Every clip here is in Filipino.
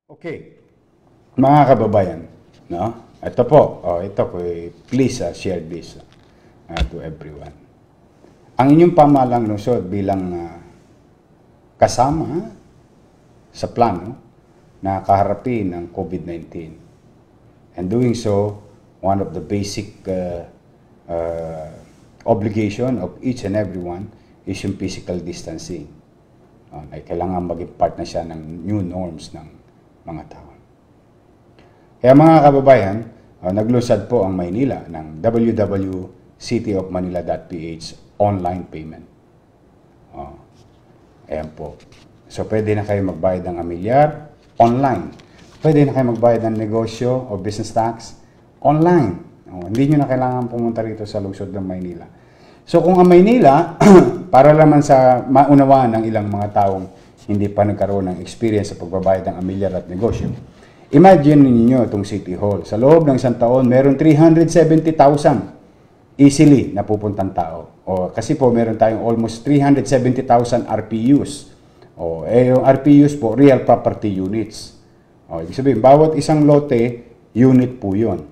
Okay, mga kababayan, no? Ito po, please share this to everyone. Ang inyong pamahalang lungsod bilang kasama sa plano na kaharapin ng COVID-19. And doing so, one of the basic obligation of each and everyone is yung physical distancing. Ay kailangan maging part na siya ng new norms ng mga tao. Kaya mga kababayan, naglusad po ang Maynila ng www.cityofmanila.ph online payment. Ayan po. So pwede na kayo magbayad ng amilyar online. Pwede na kayo magbayad ng negosyo o business tax online. Hindi nyo na kailangan pumunta rito sa lungsod ng Maynila. So kung ang Maynila, para naman sa maunawaan ng ilang mga taong hindi pa nagkaroon ng experience sa pagbabayad ng amilyar at negosyo, imagine ninyo itong City Hall. Sa loob ng isang taon, meron 370,000 easily na pupuntang tao. Kasi po meron tayong almost 370,000 RPUs. Yung RPUs po, real property units. Ibig sabihin, bawat isang lote, unit po yun.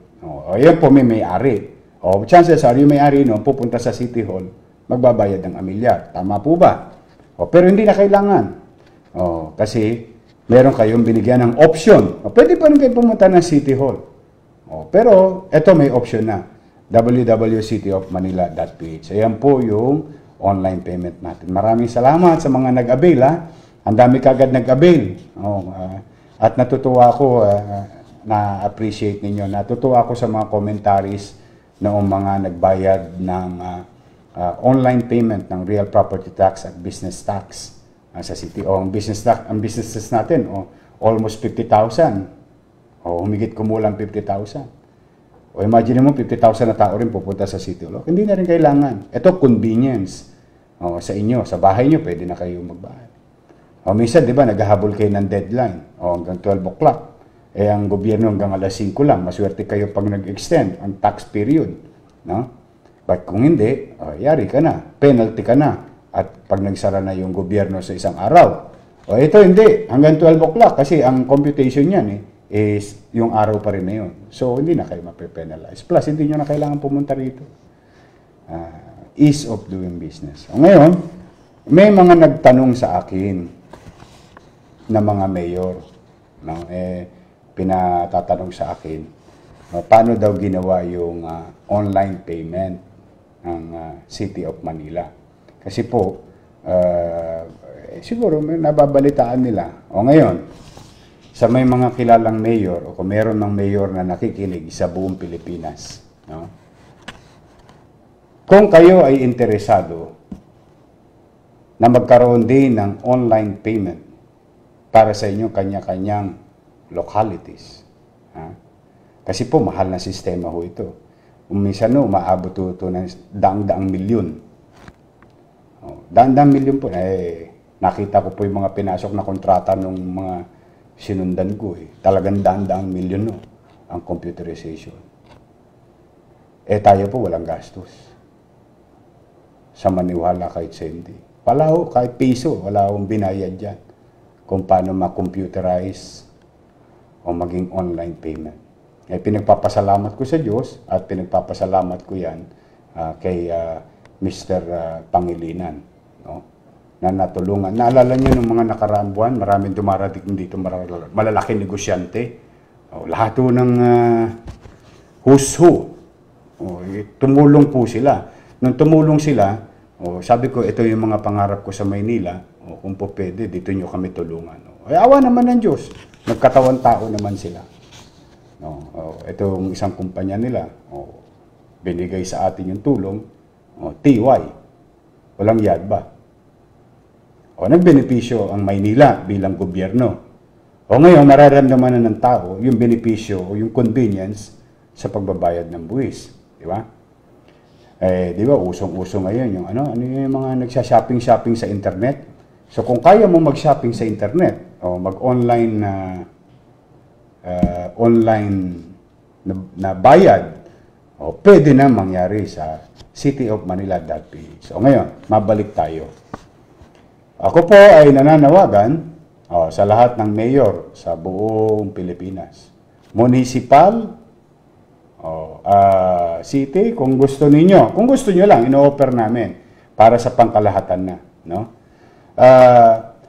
Yan po may-ari. Chances are, yung may-ari pupunta sa City Hall, magbabayad ng amilyar. Tama po ba? Pero hindi na kailangan. Kasi meron kayong binigyan ng option. Pwede pa rin kayo pumunta ng City Hall. Pero ito may option na. www.cityofmanila.ph. Ayan po yung online payment natin. Maraming salamat sa mga nag-avail. Ang dami kagad nag-avail. At natutuwa ako, na-appreciate ninyo. Natutuwa ako sa mga commentaries noong mga nagbayad ng online payment ng real property tax at business tax sa city. Ang businesses natin, almost 50,000. Humigit kumulang 50,000. Imagine mo, 50,000 na tao rin pupunta sa city. Hindi na rin kailangan. Ito, convenience. Sa inyo, sa bahay nyo, pwede na kayo magbayad. Minsan, di ba, naghahabol kayo ng deadline. Hanggang 12 o'clock. Ang gobyerno hanggang alas 5 lang. Maswerte kayo pag nag-extend ang tax period. No? But kung hindi, yari ka na. Penalty ka na. At pag nagsara na yung gobyerno sa isang araw. Ito hindi. Hanggang 12 o'clock. Kasi ang computation yan is yung araw pa rin na yun. So, hindi na kayo mape-penalize. Plus, hindi nyo na kailangan pumunta rito. Ease of doing business. Ngayon, may mga nagtanong sa akin na mga mayor. No? Pinatatanong sa akin, paano daw ginawa yung online payment ng City of Manila? Kasi po, siguro may nababalitaan nila. Ngayon, sa may mga kilalang mayor, o kung meron ng mayor na nakikinig sa buong Pilipinas, no? Kung kayo ay interesado na magkaroon din ng online payment para sa inyong kanya-kanyang localities, kasi po mahal na sistema ho ito. Minsan maabot ito ng daang-daang milyon. Daang-daang milyon po. Nakita ko po yung mga pinasok na kontrata ng mga sinundan ko. Talagang daang-daang milyon ang computerization. Tayo po walang gastos. Sa maniwala kahit sendi. Wala ho, kahit piso, wala akong binayad dyan. Kung paano ma-computerize o maging online payment. Pinagpapasalamat ko sa Diyos at pinagpapasalamat ko yan kay Mr. Pangilinan, no? Na natulungan. Naalala niyo nung mga nakaraang buwan, maraming dumarating dito, malalaking negosyante. Lahat po ng who's who. Tumulong po sila. Nung tumulong sila, sabi ko, ito yung mga pangarap ko sa Maynila. Kung po pwede, dito nyo kami tulungan. Awa naman ng Diyos. Nagkatawan tao naman sila. Itong isang kumpanya nila, binigay sa atin yung tulong. TY. Walang yad ba? Nagbenepisyo ang Maynila bilang gobyerno. Ngayon, mararamdaman na ng tao yung benepisyo o yung convenience sa pagbabayad ng buwis. Di ba? Di ba, usong-uso ngayon yung ano yung mga nagsha-shopping sa internet. So, kung kaya mo mag-shopping sa internet o mag-online na bayad, pwede na mangyari sa cityofmanila.ph. So ngayon, mabalik tayo. Ako po ay nananawagan Sa lahat ng mayor sa buong Pilipinas. Municipal, city, kung gusto nyo lang, ino-offer namin para sa pangkalahatan na. No?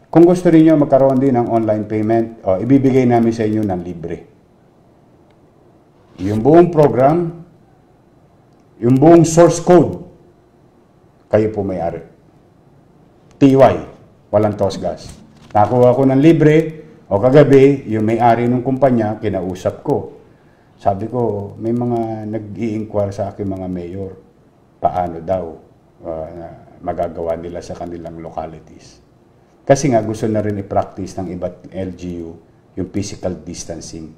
Kung gusto niyo magkaroon din ng online payment, ibibigay namin sa inyo ng libre. Yung buong program, yung buong source code, kayo po may-ari. TY, walang TOSGAS. Nakuha ko ng libre, kagabi, yung may-ari ng kumpanya, kinausap ko. Sabi ko, may mga nag-i-inquire sa akin mga mayor, paano daw magagawa nila sa kanilang localities. Kasi nga gusto na rin i-practice ng iba't LGU yung physical distancing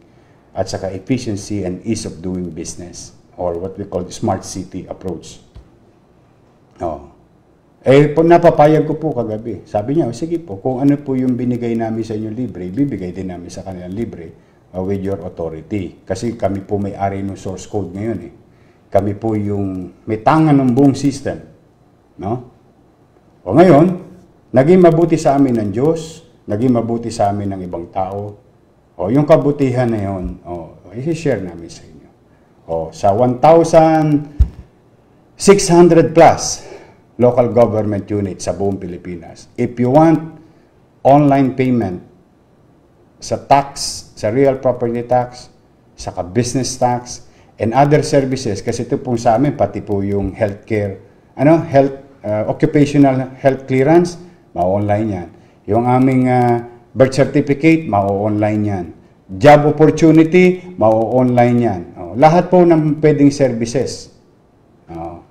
at saka efficiency and ease of doing business or what we call the smart city approach. Napapayag ko po kagabi. Sabi niya, sige po, kung ano po yung binigay namin sa inyo libre, bibigay din namin sa kanilang libre with your authority. Kasi kami po may-ari ng source code ngayon eh. Kami po yung may tangan ng buong system. No? Ngayon, naging mabuti sa amin ng Diyos, naging mabuti sa amin ng ibang tao. Yung kabutihan na yun, i-share namin sa inyo. Sa 1,600 plus local government units sa buong Pilipinas, if you want online payment sa tax, sa real property tax, sa business tax, and other services, kasi ito po sa amin, pati po yung healthcare, occupational health clearance, ma-online yan. Yung aming birth certificate, ma-online yan. Job opportunity, ma-online yan. Lahat po ng pwedeng services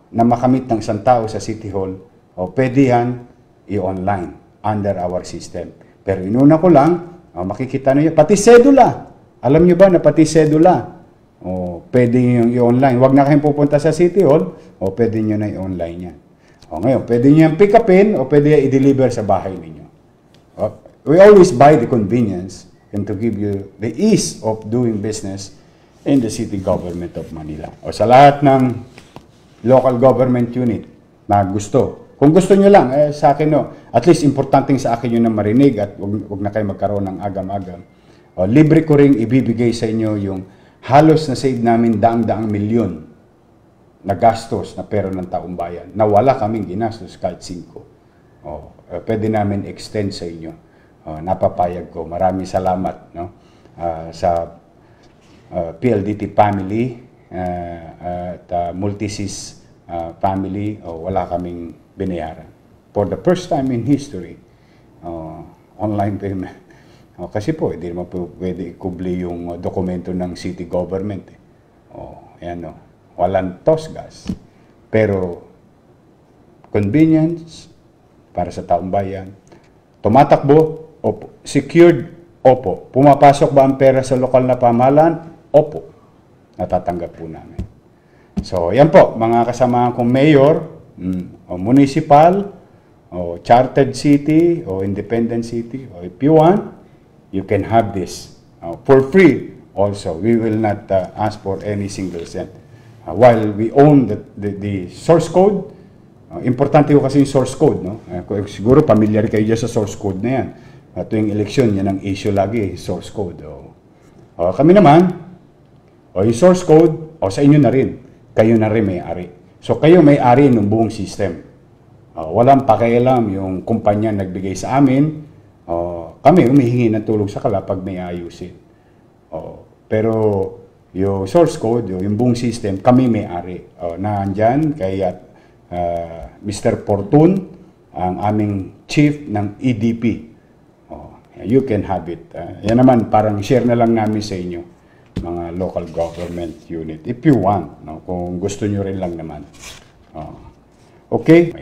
na makamit ng isang tao sa City Hall, pwede yan i-online under our system. Pero inuna ko lang, makikita nyo, pati sedula. Alam nyo ba na pati sedula, pwede yung i-online. Huwag na kayong pupunta sa City Hall, pwede nyo na i-online yan. Ngayon, pwede nyo yung pick upin o pwede i-deliver sa bahay ninyo. We always buy the convenience and to give you the ease of doing business in the city government of Manila. Sa lahat ng local government unit na gusto. Kung gusto nyo lang, sa akin at least importanteng sa akin yun na marinig at huwag na kayo magkaroon ng agam-agam. Libre ko ring ibibigay sa inyo yung halos na save namin daang-daang milyon na gastos na pera ng taong bayan, na wala kaming ginastos kahit 5. Pwede namin extend sa inyo. Napapayag ko. Maraming salamat sa PLDT family at Multisys family. Wala kaming binayaran. For the first time in history, online payment. Kasi po, hindi naman po pwede ikubli yung dokumento ng city government. Walang TOSGAS. Pero, convenience para sa taong bayan. Tumatakbo, opo. Secured, opo. Pumapasok ba ang pera sa lokal na pamahalaan? Opo. Natatanggap po namin. So, yan po, mga kasama kong mayor, o municipal, o chartered city, o independent city, o if you want, you can have this for free also. We will not ask for any single cent. While we own the source code, importante ko kasi yung source code. Siguro familiar kayo dyan sa source code na yan. Tuwing eleksyon, yan ang issue lagi, source code. Kami naman, yung source code, sa inyo na rin. Kayo na rin may-ari. So, kayo may-ari ng buong system. Walang pakialam yung kumpanya nagbigay sa amin. Kami humihingi ng tulong sa kala pag may ayusin. Pero yung source code, yung buong system, kami may-ari. Nandyan kay Mr. Fortun, ang aming chief ng EDP. You can have it. Yan naman, parang share na lang namin sa inyo, mga local government unit. If you want, kung gusto nyo rin lang naman. Okay?